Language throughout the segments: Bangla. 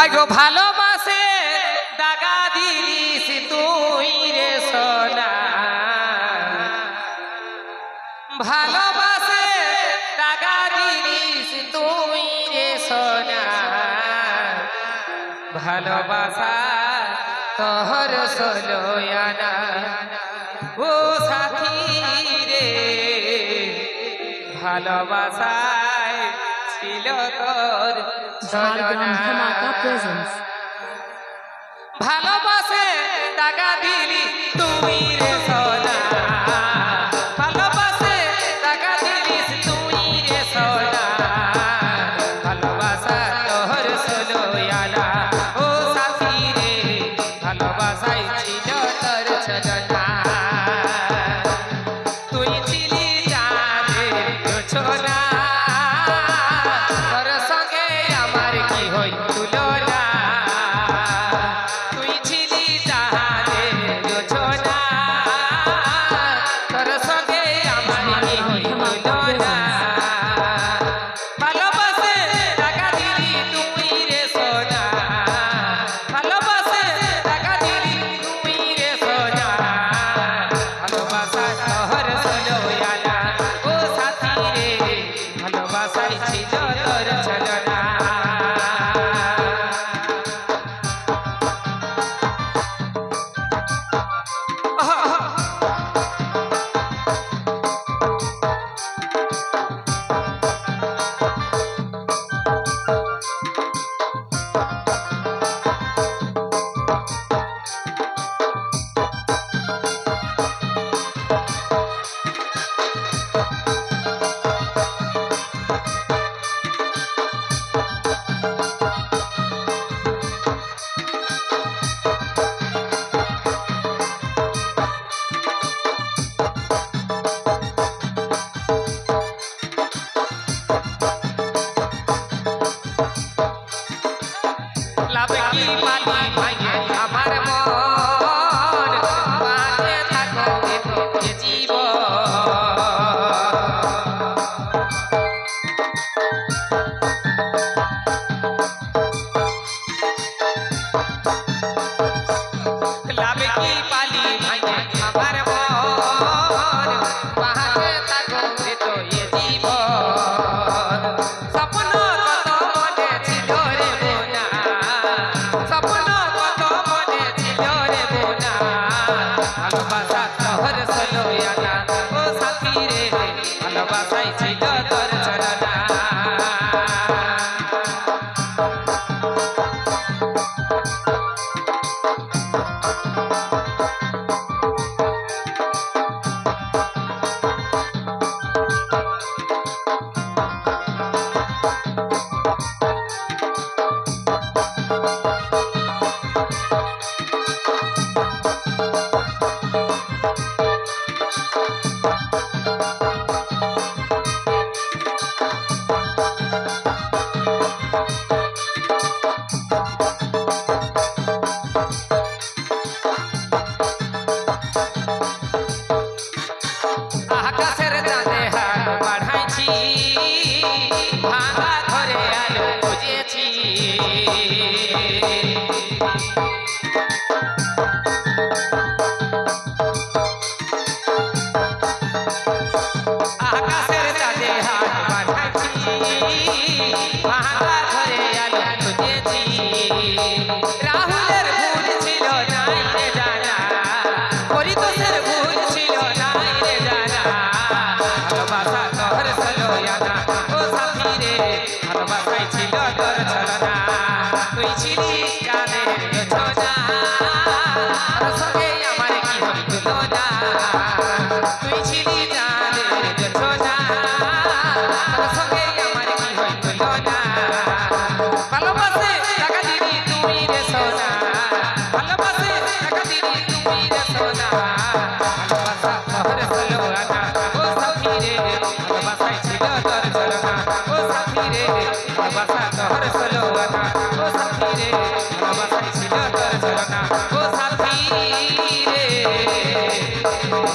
আগো ভালোবাসে দাগা দিলিস তুই রে সোনা, ভালোবাসে দাগা দিলিস তুই রে সোনা, ভালোবাসা তোহর সলোয়ানা ও সাথী রে, ভালোবাসায় ছিল তোর ছলনা। ভালোবাসে দাগা দিলি তুই রে সোনা, ভালোবাসে দাগা দিলিস তুই রে সোনা, ভালোবাসা তোহর সলোয়ানা ও সাথী রে, ভালোবাসায় ছিল তোর ছলনা। তুই ছিলি চাঁদের জোছনা, তোর সঙ্গে আমার কি হই তুলনা, তুই ছিলি চাঁদের জোছনা, তোর সঙ্গে আমার কি হই তুলনা। ভালোবাসে টাকা দিলি তুই রে সোনা, ভালোবাসে টাকা দিলি তুই রে সোনা, ভালোবাসা তোহর সলোয়ানা ও সাথী রে, ভালোবাসাই ছিল তোর ছলনা। লাভ কি পালি ভাইয়ে আমার মন, বাঁচে থাকো এ জীবন। লাভ কি পালি ভাইয়ে আমার মন, বাঁচে থাকো এ জীবন। স্বপ্ন কত মনে ছিল রে বোনা, স্বপ্ন কত মনে ছিল রে বোনা, ভালোবাসা তোহর সলোয়ানা ও সাথী রে, ভালোবাসাই ছিল তোর ছলনা। আকাশের চাঁদে হাত বাড়াইছি, ভাঙা ঘরে আলো খুঁজেছি। আকাশের চাঁদে হাত বাড়াইছি, ভাঙা ঘরে আলো খুঁজেছি। রাহুলের ভুল ছিল নাই রে জানা, পরিতোষের ভুল ছিল নাই রে জানা, ভালোবাসা তোহর সলোয়ানা ও সাথী রে, ভালোবাসাই ছিল তোর ছলনা। তুই ছিলি চাঁদের জোছনা, তোর সঙ্গে আমার কি হই তুলনা, তুই ছিলি চাঁদের জোছনা, তোর সঙ্গে আমার কি হই তুলনা। ভালোবাসে টাকা দিলি তুই রে সোনা, ভালোবাসে টাকা দিলি তুই রে সোনা, ভালোবাসা তোহর সলোয়ানা ও সাথী রে, ভালোবাসাই ছিল তোর ছলনা ও সাথী রে, ভালোবাসা তোহর সলোয়ানা ও সাথী রে, ভালোবাসাই ছিল তোর ছলনা ও সাথী রে,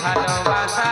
ভালোবাসা